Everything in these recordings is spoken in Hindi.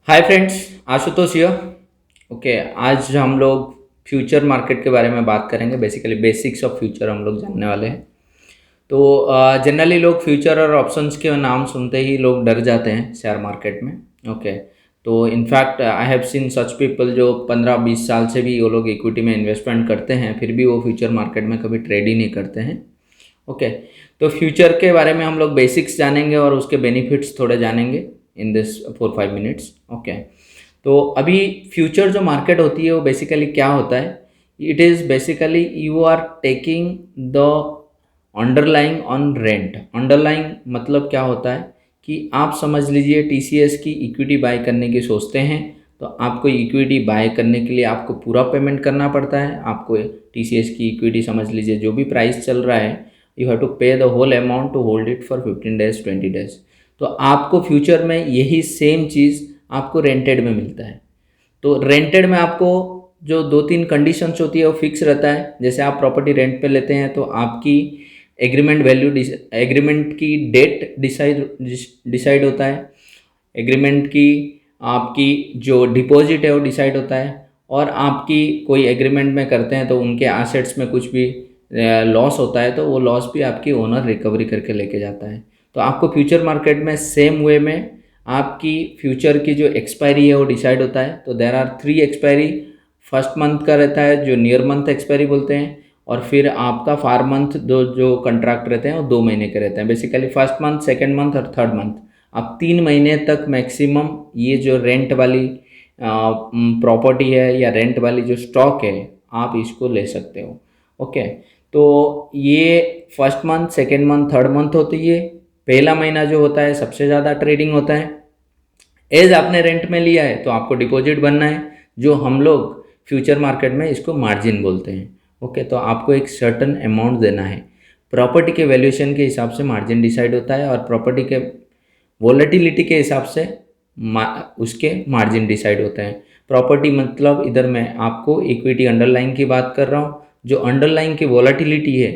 Hi friends, Ashutosh here. Okay, आज हम लोग फ्यूचर मार्केट के बारे में बात करेंगे। बेसिकली बेसिक्स ऑफ फ्यूचर हम लोग जानने वाले हैं। तो जनरली लोग फ्यूचर और ऑप्शंस के नाम सुनते ही लोग डर जाते हैं शेयर मार्केट में। ओके, तो in fact I have seen such people जो 15-20 साल से भी वो लोग इक्विटी में इन्वेस्टमेंट करते हैं, फिर भी वो फ्यूचर मार्केट में कभी ट्रेड ही नहीं करते हैं। ओके, तो फ्यूचर के बारे में हम लोग बेसिक्स जानेंगे और उसके बेनिफिट्स थोड़े जानेंगे इन दिस 4-5 मिनट्स। ओके, तो अभी फ्यूचर जो मार्केट होती है वो बेसिकली क्या होता है? It is basically you are taking the underlying on rent. Underlying मतलब क्या होता है कि आप समझ लीजिए टीसीएस की इक्विटी बाय करने की सोचते हैं, तो आपको इक्विटी बाय करने के लिए आपको पूरा पेमेंट करना पड़ता है। आपको टीसीएस की इक्विटी समझ लीजिए जो भी प्राइस चल रहा है, you have to pay the whole amount to hold it for 15 days 20 days। तो आपको फ्यूचर में यही सेम चीज़ आपको रेंटेड में मिलता है। तो रेंटेड में आपको जो 2-3 कंडीशंस होती है वो फिक्स रहता है। जैसे आप प्रॉपर्टी रेंट पे लेते हैं तो आपकी एग्रीमेंट वैल्यू एग्रीमेंट की डेट डिसाइड होता है। एग्रीमेंट की आपकी जो डिपॉजिट है वो डिसाइड होता है। और आपकी कोई एग्रीमेंट में करते हैं तो उनके एसेट्स में कुछ भी लॉस होता है तो वो लॉस भी आपकी ओनर रिकवरी करके लेके जाता है। तो आपको फ्यूचर मार्केट में सेम वे में आपकी फ्यूचर की जो एक्सपायरी है वो डिसाइड होता है। तो there are 3 expiry. First month का रहता है जो नियर मंथ एक्सपायरी बोलते हैं, और फिर आपका फार मंथ दो जो कंट्रैक्ट रहते हैं वो 2 महीने के रहते हैं। Basically first month, second month और थर्ड मंथ आप 3 महीने तक मैक्सिमम ये जो रेंट वाली प्रॉपर्टी है या रेंट वाली जो स्टॉक है आप इसको ले सकते हो। ओके, तो ये first month, second month, third month होती है। पहला महीना जो होता है सबसे ज़्यादा ट्रेडिंग होता है। एज आपने रेंट में लिया है तो आपको डिपॉजिट बनना है, जो हम लोग फ्यूचर मार्केट में इसको मार्जिन बोलते हैं। ओके, तो आपको एक सर्टन अमाउंट देना है। प्रॉपर्टी के वैल्यूएशन के हिसाब से मार्जिन डिसाइड होता है और प्रॉपर्टी के वॉलेटिलिटी के हिसाब से उसके मार्जिन डिसाइड होते हैं। प्रॉपर्टी मतलब इधर मैं आपको इक्विटी अंडरलाइन की बात कर रहा हूँ। जो अंडरलाइन की वॉलेटिलिटी है,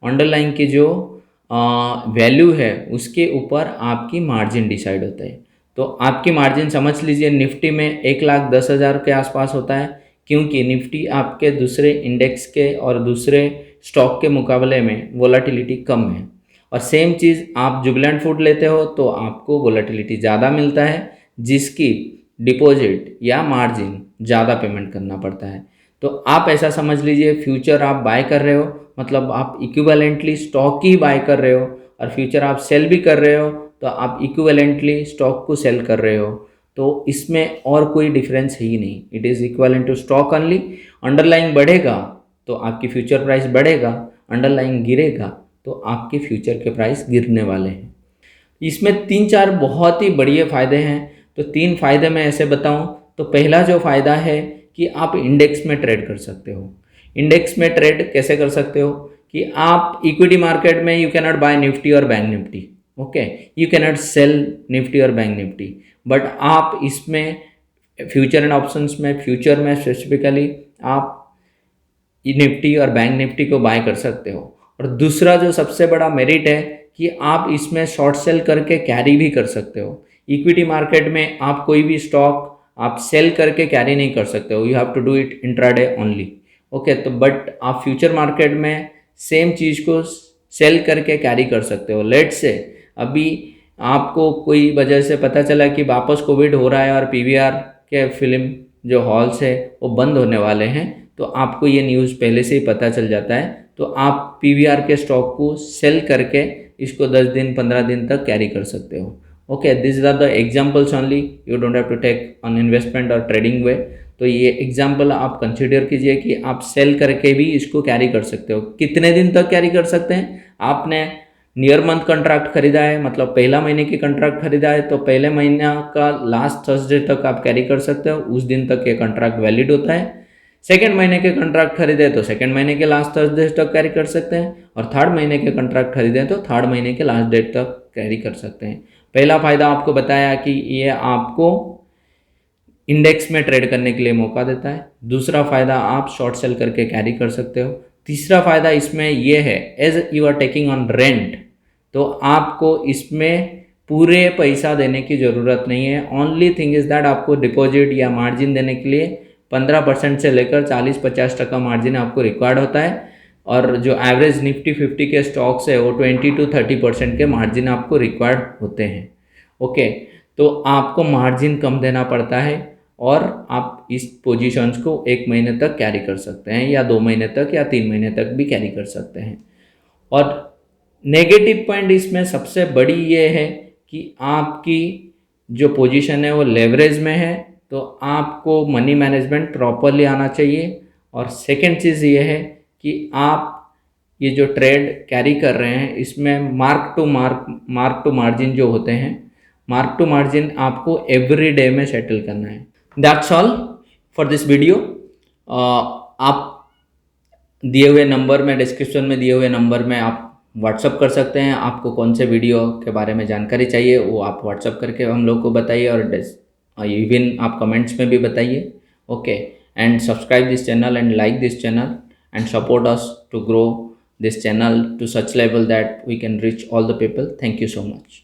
अंडरलाइन की जो वैल्यू है, उसके ऊपर आपकी मार्जिन डिसाइड होता है। तो आपकी मार्जिन समझ लीजिए निफ्टी में 1,10,000 के आसपास होता है, क्योंकि निफ्टी आपके दूसरे इंडेक्स के और दूसरे स्टॉक के मुकाबले में वॉलेटिलिटी कम है। और सेम चीज़ आप जुबिलेंट फूड लेते हो तो आपको वॉलेटिलिटी ज़्यादा मिलता है, जिसकी डिपॉजिट या मार्जिन ज़्यादा पेमेंट करना पड़ता है। तो आप ऐसा समझ लीजिए फ्यूचर आप बाय कर रहे हो मतलब आप इक्विवेलेंटली स्टॉक ही बाय कर रहे हो, और फ्यूचर आप सेल भी कर रहे हो तो आप इक्विवेलेंटली स्टॉक को सेल कर रहे हो। तो इसमें और कोई डिफरेंस है ही नहीं, it is equivalent to stock only. Underline बढ़ेगा तो आपकी फ्यूचर प्राइस बढ़ेगा, अंडरलाइन गिरेगा तो आपके फ्यूचर के प्राइस गिरने वाले हैं। इसमें 3-4 बहुत ही बढ़िया फ़ायदे हैं। तो 3 फ़ायदे मैं ऐसे बताऊं तो पहला जो फ़ायदा है कि आप इंडेक्स में ट्रेड कर सकते हो। इंडेक्स में ट्रेड कैसे कर सकते हो कि आप इक्विटी मार्केट में you can not buy Nifty और bank Nifty. Okay, you can not sell Nifty और बैंक निफ्टी, बट आप इसमें फ्यूचर एंड ऑप्शंस में, फ्यूचर में स्पेसिफिकली आप निफ्टी और बैंक निफ्टी को बाय कर सकते हो। और दूसरा जो सबसे बड़ा मेरिट है कि आप इसमें शॉर्ट सेल करके कैरी भी कर सकते हो। इक्विटी मार्केट में आप कोई भी स्टॉक आप सेल करके कैरी नहीं कर सकते हो, you have to do it intraday only. Okay, तो बट आप फ्यूचर मार्केट में सेम चीज़ को सेल करके कैरी कर सकते हो। लेट से अभी आपको कोई वजह से पता चला कि वापस कोविड हो रहा है और पीवीआर के फिल्म जो हॉल्स है वो बंद होने वाले हैं, तो आपको ये न्यूज़ पहले से ही पता चल जाता है। तो आप पीवीआर के स्टॉक को सेल करके इसको 10 दिन 15 दिन तक कैरी कर सकते हो। Okay, this are the examples only, you don't have to take on investment और ट्रेडिंग वे। तो ये एग्जाम्पल आप कंसिडर कीजिए कि आप सेल करके भी इसको कैरी कर सकते हो। कितने दिन तक कैरी कर सकते हैं? आपने नियर मंथ कंट्रैक्ट खरीदा है, मतलब पहला महीने की कंट्रैक्ट खरीदा है, तो पहले महीना का लास्ट थर्सडे तक आप कैरी कर सकते हो, उस दिन तक ये कंट्रैक्ट वैलिड होता है। सेकेंड महीने के कंट्रैक्ट खरीदे तो सेकेंड महीने के लास्ट थर्सडे तक कैरी कर सकते हैं, और थर्ड महीने के कंट्रैक्ट खरीदे तो थर्ड महीने के लास्ट डेट तक कैरी कर सकते हैं। पहला फ़ायदा आपको बताया कि ये आपको इंडेक्स में ट्रेड करने के लिए मौका देता है। दूसरा फ़ायदा आप शॉर्ट सेल करके कैरी कर सकते हो। तीसरा फ़ायदा इसमें यह है, as you are taking on rent, तो आपको इसमें पूरे पैसा देने की ज़रूरत नहीं है। ओनली थिंग इज़ दैट आपको डिपॉजिट या मार्जिन देने के लिए 15% से लेकर 40-50% मार्जिन आपको रिक्वायर्ड होता है, और जो एवरेज निफ्टी 50 के स्टॉक्स है वो 20-30% के मार्जिन आपको रिक्वायर्ड होते हैं। ओके, तो आपको मार्जिन कम देना पड़ता है और आप इस पोजीशंस को 1 महीने तक कैरी कर सकते हैं, या 2 महीने तक, या 3 महीने तक भी कैरी कर सकते हैं। और नेगेटिव पॉइंट इसमें सबसे बड़ी ये है कि आपकी जो पोजीशन है वो लेवरेज में है, तो आपको मनी मैनेजमेंट प्रॉपरली आना चाहिए। और सेकंड चीज़ ये है कि आप ये जो ट्रेड कैरी कर रहे हैं इसमें मार्क टू मार्जिन जो होते हैं, मार्क टू मार्जिन आपको एवरी डे में सेटल करना है। That's all for this video. आप दिए हुए नंबर में, डिस्क्रिप्शन में दिए हुए नंबर में आप व्हाट्सअप कर सकते हैं। आपको कौन से वीडियो के बारे में जानकारी चाहिए वो आप व्हाट्सअप करके हम लोग को बताइए, और इवन आप कमेंट्स में भी बताइए। Okay, and subscribe this channel and like this channel and support us to grow this channel to such level that we can reach all the people. Thank you so much.